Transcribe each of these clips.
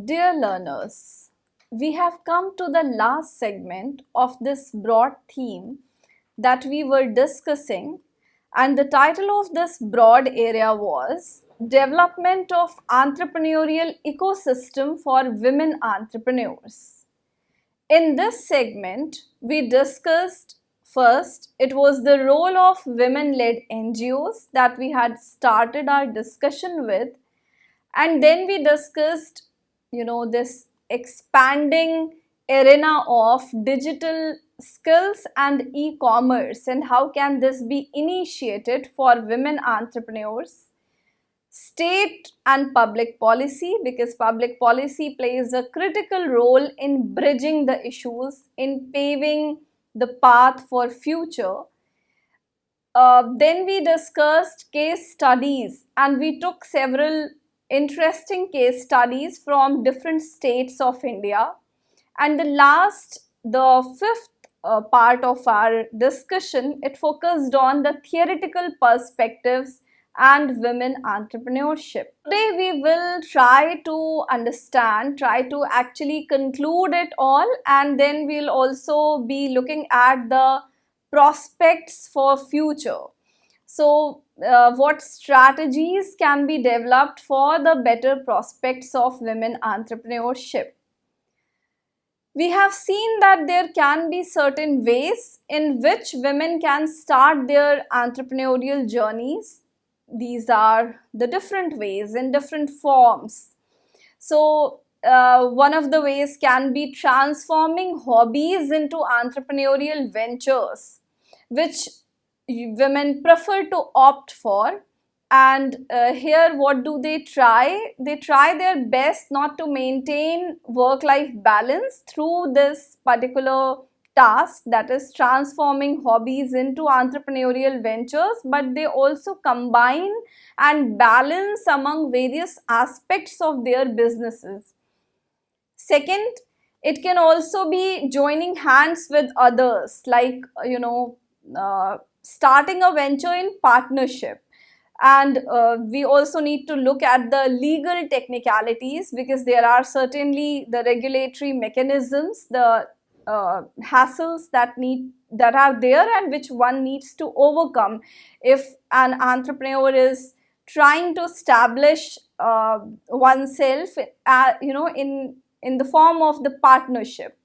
Dear learners, we have come to the last segment of this broad theme that we were discussing, and the title of this broad area was Development of Entrepreneurial Ecosystem for Women Entrepreneurs. In this segment, we discussed first, it was the role of women led NGOs that we had started our discussion with, and then we discussed this expanding arena of digital skills and e-commerce and how can this be initiated for women entrepreneurs, state and public policy, because public policy plays a critical role in bridging the issues, in paving the path for future. Then we discussed case studies and we took several interesting case studies from different states of India. And the fifth part of our discussion, it focused on the theoretical perspectives and women entrepreneurship. Today we will try to understand, try to actually conclude it all, and then we'll also be looking at the prospects for future. So, what strategies can be developed for the better prospects of women entrepreneurship? We have seen that there can be certain ways in which women can start their entrepreneurial journeys. These are the different ways in different forms. So, one of the ways can be transforming hobbies into entrepreneurial ventures, which women prefer to opt for. And here what do they try? They try their best not to maintain work-life balance through this particular task, that is transforming hobbies into entrepreneurial ventures, but they also combine and balance among various aspects of their businesses. Second, it can also be joining hands with others, like starting a venture in partnership. And we also need to look at the legal technicalities, because there are certainly the regulatory mechanisms, the hassles that are there and which one needs to overcome if an entrepreneur is trying to establish oneself in the form of the partnership.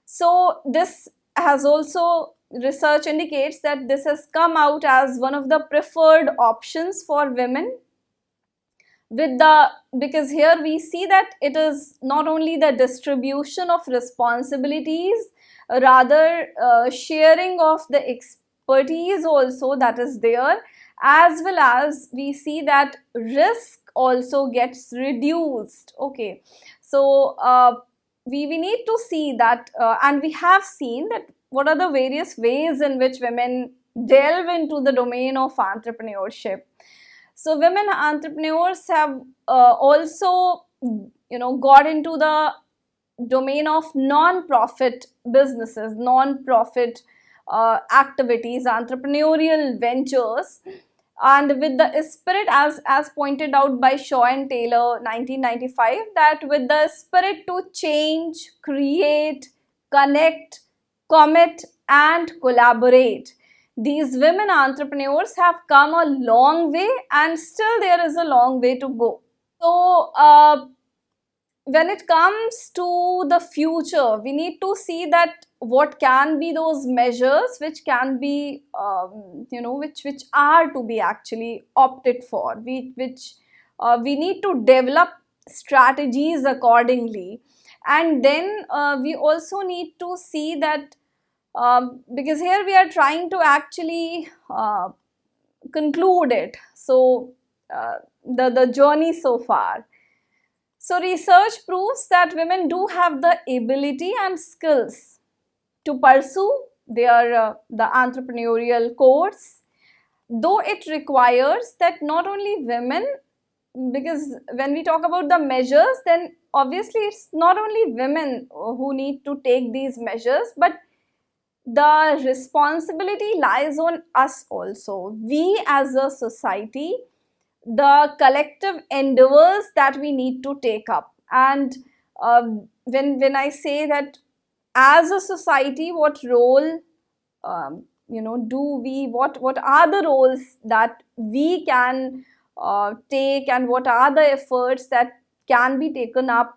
So this has also, research indicates that this has come out as one of the preferred options for women, because here we see that it is not only the distribution of responsibilities, rather sharing of the expertise also that is there, as well as we see that risk also gets reduced. Okay, so we need to see that, and we have seen that what are the various ways in which women delve into the domain of entrepreneurship. So women entrepreneurs have also got into the domain of non-profit businesses, non-profit activities, entrepreneurial ventures, and with the spirit, as pointed out by Shaw and Taylor 1995, that with the spirit to change, create, connect, commit and collaborate, these women entrepreneurs have come a long way, and still there is a long way to go. So when it comes to the future, we need to see that what can be those measures which can be which are to be actually opted for, we need to develop strategies accordingly. And then we also need to see that, because here we are trying to actually conclude it, so the journey so far. So research proves that women do have the ability and skills to pursue their the entrepreneurial course, though it requires that not only women, because when we talk about the measures, then obviously it's not only women who need to take these measures, but the responsibility lies on us also. We as a society, the collective endeavors that we need to take up, And when I say that as a society, what role do we, what are the roles that we can take, and what are the efforts that can be taken up.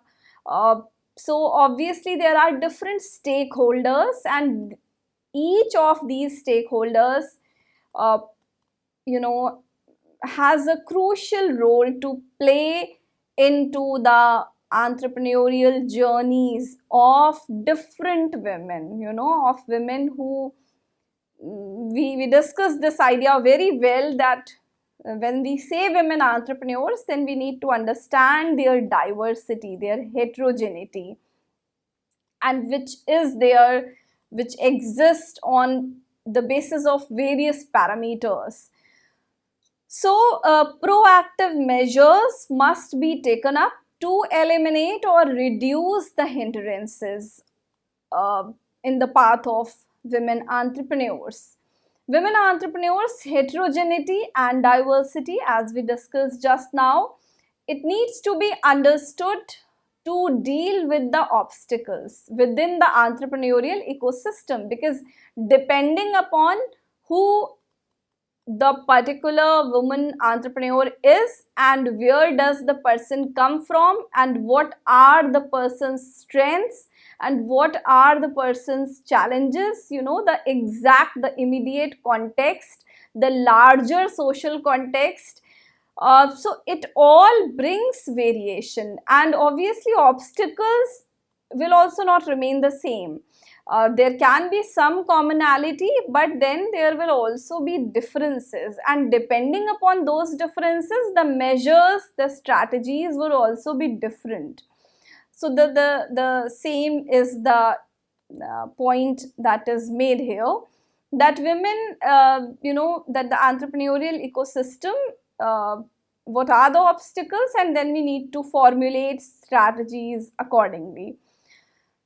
So obviously there are different stakeholders, and each of these stakeholders uh, you know has a crucial role to play into the entrepreneurial journeys of different women, of women who, we discussed this idea very well, that when we say women entrepreneurs, then we need to understand their diversity, their heterogeneity, and which exists on the basis of various parameters. So, proactive measures must be taken up to eliminate or reduce the hindrances uh, in the path of women entrepreneurs. Women entrepreneurs, heterogeneity and diversity, as we discussed just now, it needs to be understood to deal with the obstacles within the entrepreneurial ecosystem, because depending upon who the particular woman entrepreneur is, and where does the person come from, and what are the person's strengths, and what are the person's challenges, the immediate context, the larger social context. So it all brings variation, and obviously obstacles will also not remain the same. There can be some commonality, but then there will also be differences, and depending upon those differences, the measures, the strategies will also be different. So the same is the point that is made here, that women, that the entrepreneurial ecosystem, what are the obstacles, and then we need to formulate strategies accordingly.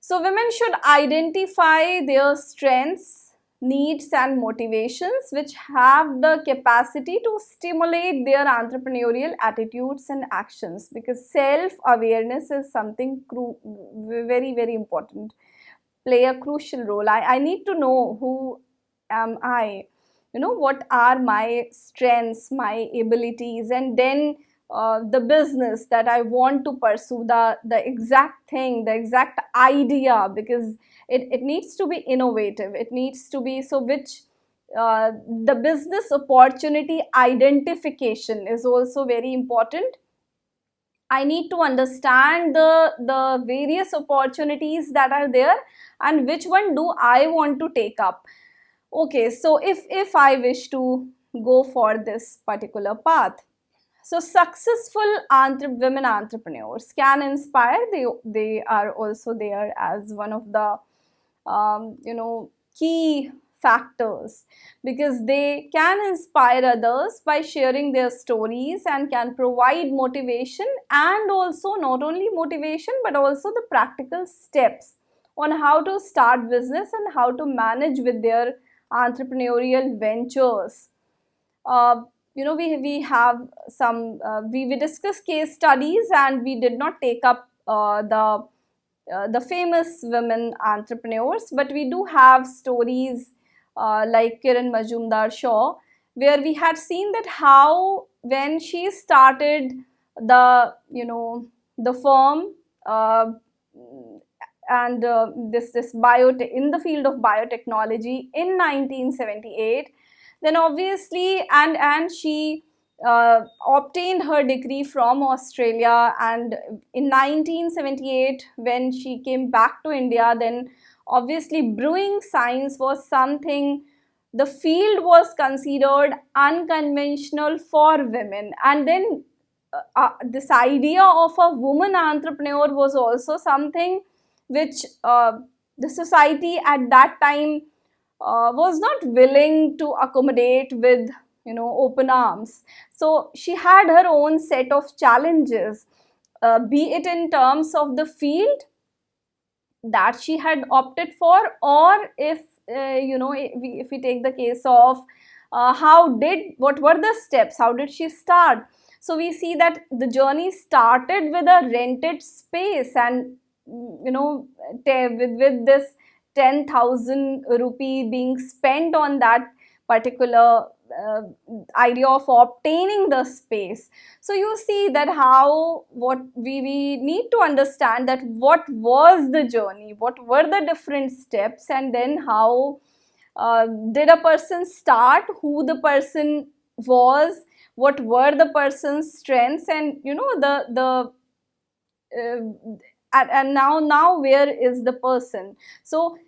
So women should identify their strengths, needs and motivations, which have the capacity to stimulate their entrepreneurial attitudes and actions, because self-awareness is something very, very important, play a crucial role. I need to know who am I, what are my strengths, my abilities, and then the business that I want to pursue, the exact thing, the exact idea, because it needs to be innovative. It needs to be so which the business opportunity identification is also very important. I need to understand the various opportunities that are there, and which one do I want to take up. Okay, so if I wish to go for this particular path, so successful women entrepreneurs can inspire. They are also there as one of the key factors, because they can inspire others by sharing their stories, and can provide motivation, and also not only motivation but also the practical steps on how to start business and how to manage with their entrepreneurial ventures. We have some, we discussed case studies, and we did not take up the famous women entrepreneurs, but we do have stories like Kiran Majumdar-Shaw, where we had seen that how when she started the firm, and this biotech in the field of biotechnology in 1978, then obviously, and she obtained her degree from Australia, and in 1978 when she came back to India, then obviously brewing science was something, the field was considered unconventional for women, and then this idea of a woman entrepreneur was also something which the society at that time was not willing to accommodate with open arms. So she had her own set of challenges, be it in terms of the field that she had opted for, or if if we take the case of what were the steps, how did she start. So we see that the journey started with a rented space, and with this 10,000 rupee being spent on that particular idea of obtaining the space. So you see that how what we need to understand that what was the journey, what were the different steps, and then how did a person start, who the person was, what were the person's strengths, and and now where is the person. So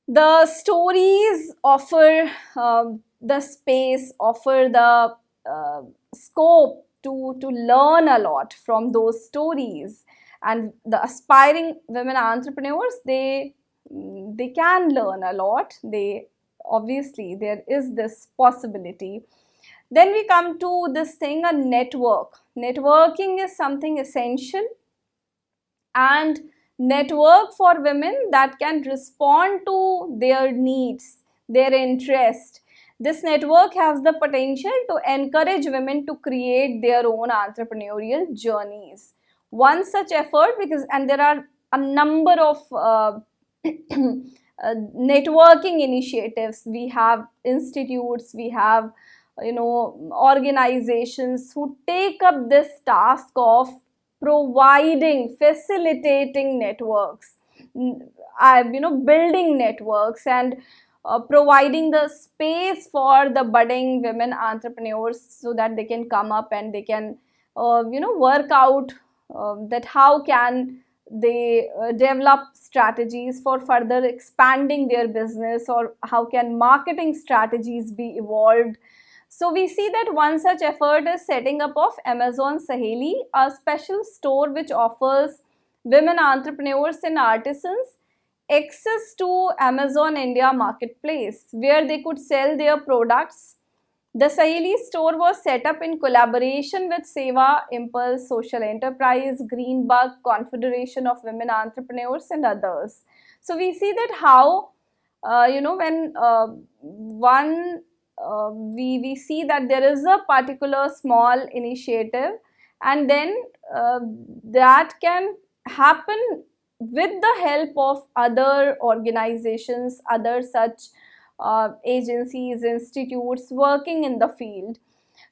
the stories offer the space, offer the scope to learn a lot from those stories. And the aspiring women entrepreneurs, they can learn a lot. They obviously, there is this possibility. Then we come to this thing, a network. Networking is something essential, and network for women that can respond to their needs, their interest. This network has the potential to encourage women to create their own entrepreneurial journeys. One such effort, and there are a number of networking initiatives. We have institutes, we have organizations who take up this task of providing, facilitating networks, building networks, and providing the space for the budding women entrepreneurs so that they can come up and they can work out that how can they develop strategies for further expanding their business, or how can marketing strategies be evolved. So we see that one such effort is setting up of Amazon Saheli, a special store which offers women entrepreneurs and artisans access to Amazon India marketplace where they could sell their products. The Saheli store was set up in collaboration with Seva Impulse Social Enterprise, Greenbug, Confederation of Women Entrepreneurs, and others. So we see that how when we see that there is a particular small initiative, and then that can happen with the help of other organizations, other such agencies, institutes working in the field.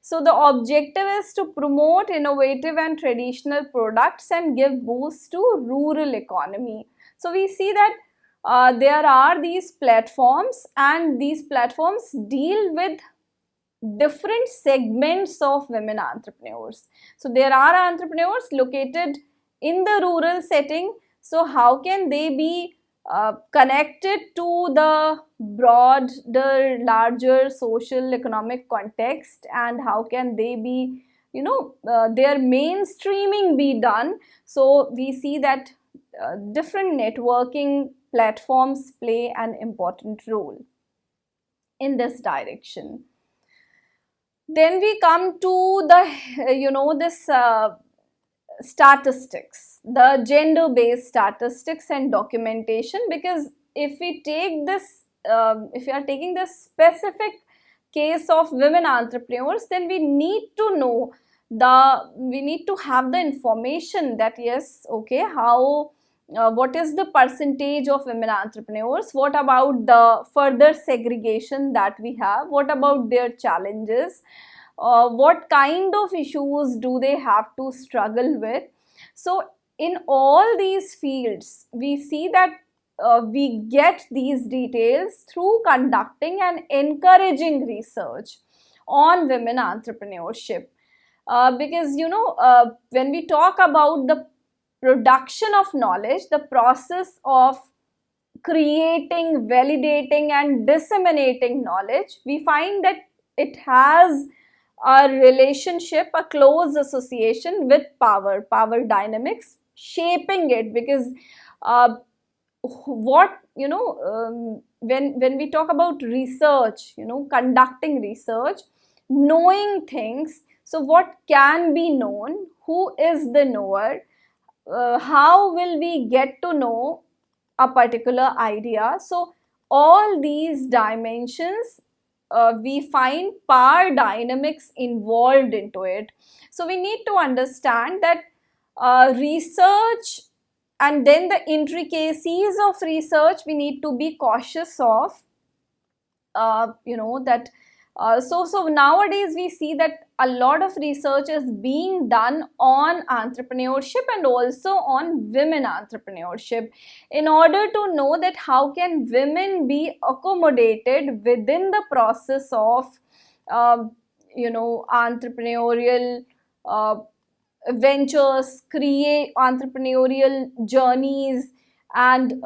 So the objective is to promote innovative and traditional products and give boost to rural economy. So we see that there are these platforms, and these platforms deal with different segments of women entrepreneurs. So there are entrepreneurs located in the rural setting. So how can they be connected to the broader, larger social economic context, and how can they be, their mainstreaming be done? So we see that different networking platforms play an important role in this direction. Then we come to the this statistics, the gender based statistics and documentation, because if we take this if we are taking this specific case of women entrepreneurs, then we need to know we need to have the information that yes, okay, how what is the percentage of women entrepreneurs, what about the further segregation that we have, what about their challenges, what kind of issues do they have to struggle with. So in all these fields, we see that we get these details through conducting and encouraging research on women entrepreneurship. Because when we talk about the production of knowledge, the process of creating, validating, and disseminating knowledge, we find that it has a relationship, a close association with power dynamics shaping it. Because when we talk about research, conducting research, knowing things, so what can be known, who is the knower, how will we get to know a particular idea. So all these dimensions we find power dynamics involved into it. So we need to understand that research and then the intricacies of research we need to be cautious of. That so nowadays we see that a lot of research is being done on entrepreneurship and also on women entrepreneurship, in order to know that how can women be accommodated within the process of entrepreneurial ventures, create entrepreneurial journeys, and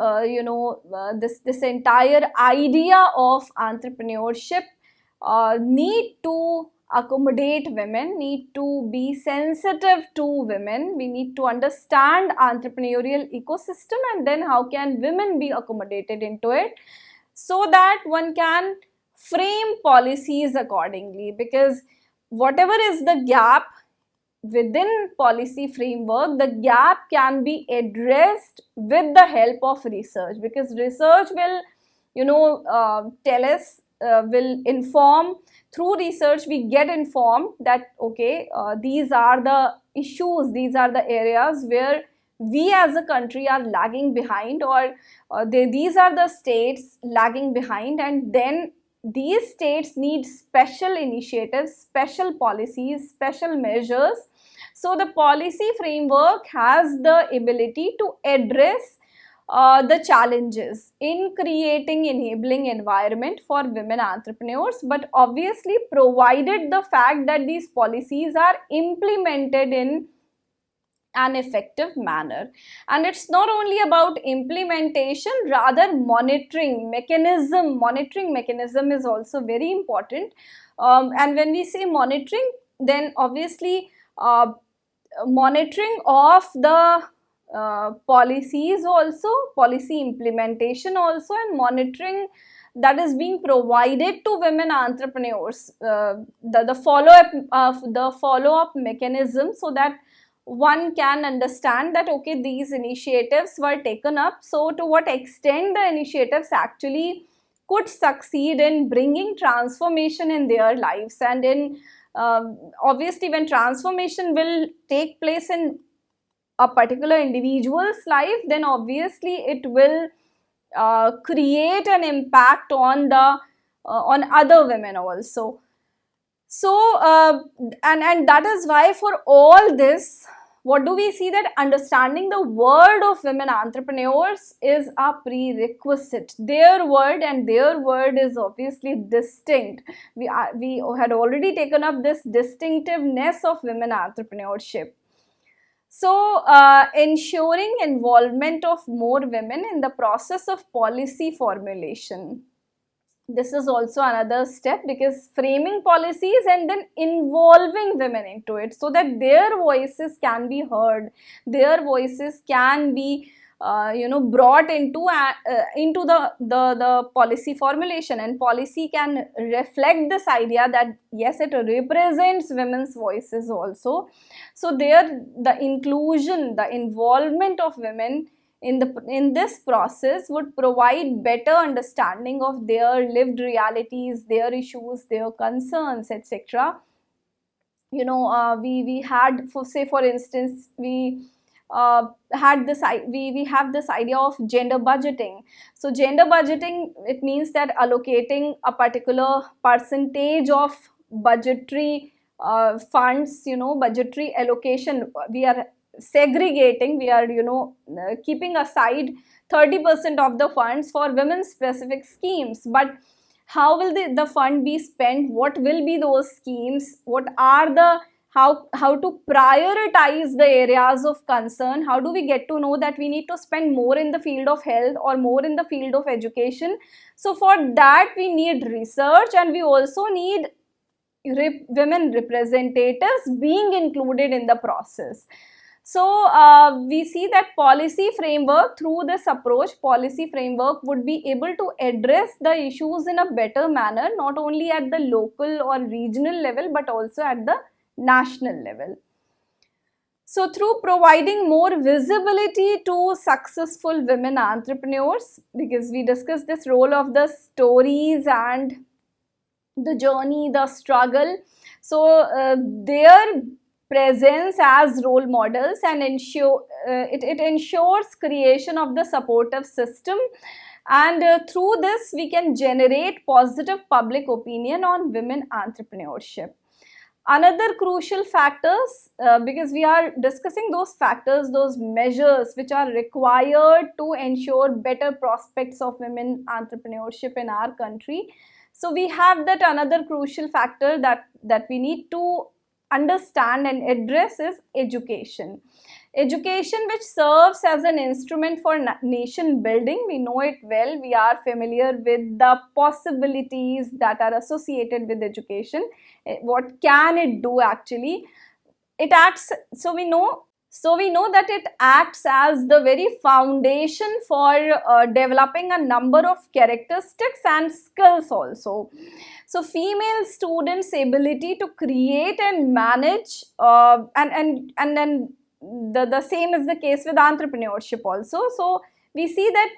this entire idea of entrepreneurship need to accommodate women, need to be sensitive to women. We need to understand entrepreneurial ecosystem, and then how can women be accommodated into it, so that one can frame policies accordingly. Because whatever is the gap within policy framework, the gap can be addressed with the help of research, because research will tell us, will inform. Through research we get informed that okay, these are the issues, these are the areas where we as a country are lagging behind, or these are the states lagging behind, and then these states need special initiatives, special policies, special measures. So the policy framework has the ability to address the challenges in creating enabling environment for women entrepreneurs, but obviously provided the fact that these policies are implemented in an effective manner. And it's not only about implementation, rather monitoring mechanism is also very important. And when we say monitoring, then obviously monitoring of the policies also, policy implementation also, and monitoring that is being provided to women entrepreneurs, the follow-up mechanism, so that one can understand that okay, these initiatives were taken up, so to what extent the initiatives actually could succeed in bringing transformation in their lives. And in obviously when transformation will take place in a particular individual's life, then obviously it will create an impact on the on other women also. So and that is why for all this, what do we see, that understanding the word of women entrepreneurs is a prerequisite. Their word, and their word is obviously distinct. We had already taken up this distinctiveness of women entrepreneurship. So ensuring involvement of more women in the process of policy formulation. This is also another step, because framing policies and then involving women into it, so that their voices can be heard, their voices can be brought into the policy formulation, and policy can reflect this idea that yes, it represents women's voices also. So there, the inclusion, the involvement of women in this process would provide better understanding of their lived realities, their issues, their concerns, etc. We had, for instance, we have this idea of gender budgeting. So gender budgeting, it means that allocating a particular percentage of budgetary funds, budgetary allocation, we are segregating, we are keeping aside 30% of the funds for women specific schemes. But how will the fund be spent? What will be those schemes? What are the how to prioritize the areas of concern? How do we get to know that we need to spend more in the field of health or more in the field of education? So for that we need research, and we also need women representatives being included in the process. So we see that policy framework, through this approach, policy framework would be able to address the issues in a better manner, not only at the local or regional level, but also at the national level. So through providing more visibility to successful women entrepreneurs, because we discussed this role of the stories and the journey, the struggle. So their presence as role models and it ensures creation of the supportive system, and through this we can generate positive public opinion on women entrepreneurship. Another crucial factors, because we are discussing those factors, those measures which are required to ensure better prospects of women entrepreneurship in our country. So we have that another crucial factor that we need to understand and address is education. Education, which serves as an instrument for nation building. We know it well. We are familiar with the possibilities that are associated with education. What can it do actually? It acts, so we know that it acts as the very foundation for developing a number of characteristics and skills also. So female students' ability to create and manage, and then the same is the case with entrepreneurship also. So we see that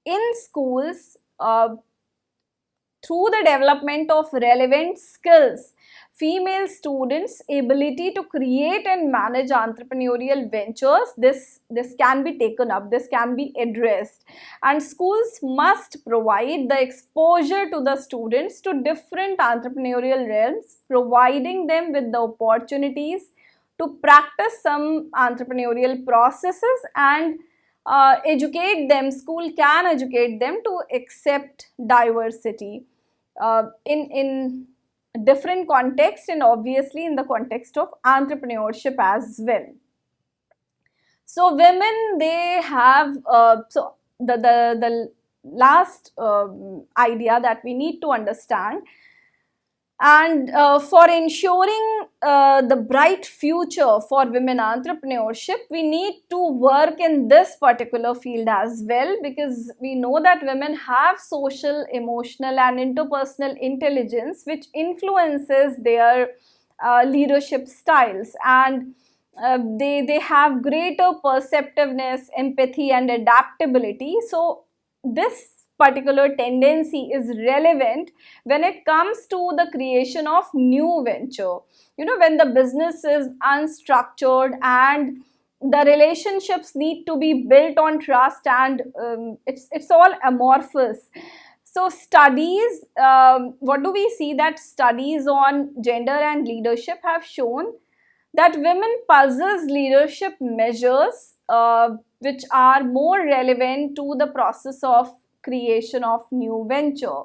in schools, through the development of relevant skills, female students' ability to create and manage entrepreneurial ventures, this can be taken up, this can be addressed, and schools must provide the exposure to the students to different entrepreneurial realms, providing them with the opportunities to practice some entrepreneurial processes and educate them. School can educate them to accept diversity in different context, and obviously in the context of entrepreneurship as well. So women, they have so the last idea that we need to understand, and for ensuring the bright future for women entrepreneurship, we need to work in this particular field as well, because we know that women have social, emotional and interpersonal intelligence which influences their leadership styles, and they have greater perceptiveness, empathy and adaptability. So this particular tendency is relevant when it comes to the creation of new venture. When the business is unstructured and the relationships need to be built on trust, and it's all amorphous. So studies, what do we see? That studies on gender and leadership have shown that women possess leadership measures which are more relevant to the process of creation of new venture,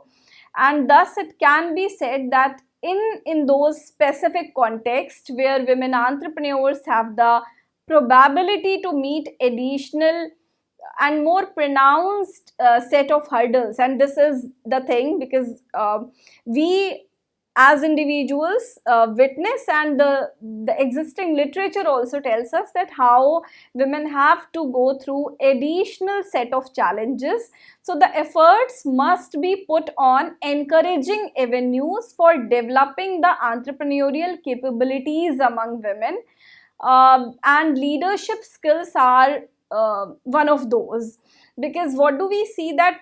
and thus it can be said that in those specific contexts where women entrepreneurs have the probability to meet additional and more pronounced set of hurdles, and this is the thing, because we as individuals witness, and the existing literature also tells us that how women have to go through additional set of challenges. So the efforts must be put on encouraging avenues for developing the entrepreneurial capabilities among women, and leadership skills are one of those, because what do we see? That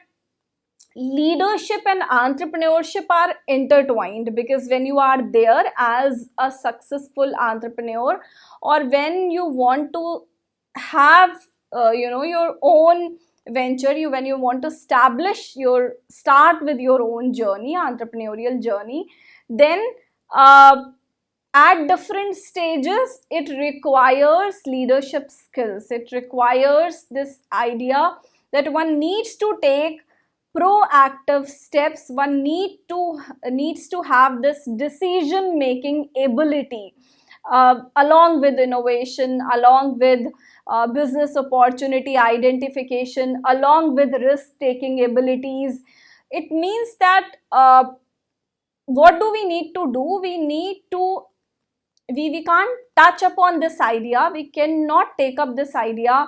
leadership and entrepreneurship are intertwined, because when you are there as a successful entrepreneur, or when you want to have your own venture, when you want to start with your own journey, entrepreneurial journey, then at different stages it requires leadership skills. It requires this idea that one needs to take proactive steps, one needs to have this decision making ability, along with innovation, along with business opportunity identification, along with risk taking abilities. It means that what do we need to do? We can't touch upon this idea, we cannot take up this idea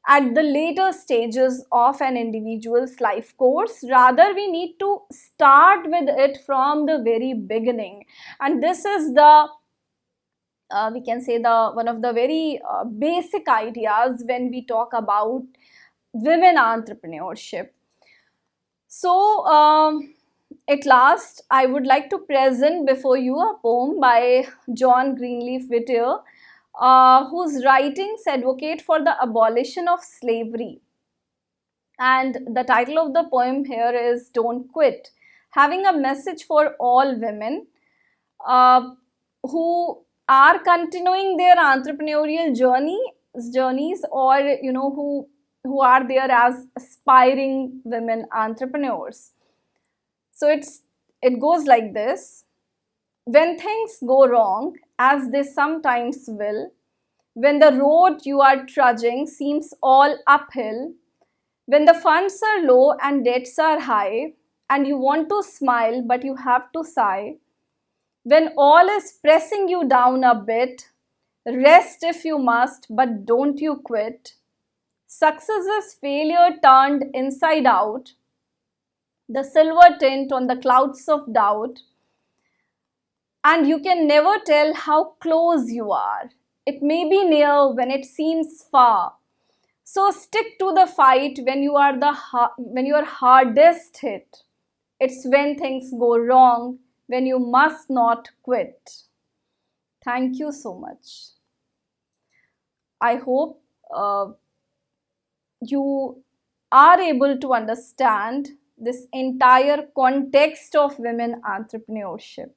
at the later stages of an individual's life course. Rather, we need to start with it from the very beginning, and this is the we can say the one of the very basic ideas when we talk about women entrepreneurship. So at last, I would like to present before you a poem by John Greenleaf Whittier, whose writings advocate for the abolition of slavery. And the title of the poem here is Don't Quit, having a message for all women uh, who are continuing their entrepreneurial journeys, or who are there as aspiring women entrepreneurs. So it goes like this: when things go wrong, as they sometimes will, when the road you are trudging seems all uphill, when the funds are low and debts are high, and you want to smile but you have to sigh, when all is pressing you down a bit, rest if you must, but don't you quit. Success is failure turned inside out, the silver tint on the clouds of doubt, and you can never tell how close you are. It may be near when it seems far. So stick to the fight when you are hardest hit. It's when things go wrong, when you must not quit. Thank you so much. I hope you are able to understand this entire context of women entrepreneurship.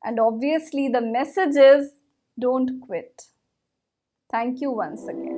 And obviously, the message is don't quit. Thank you once again.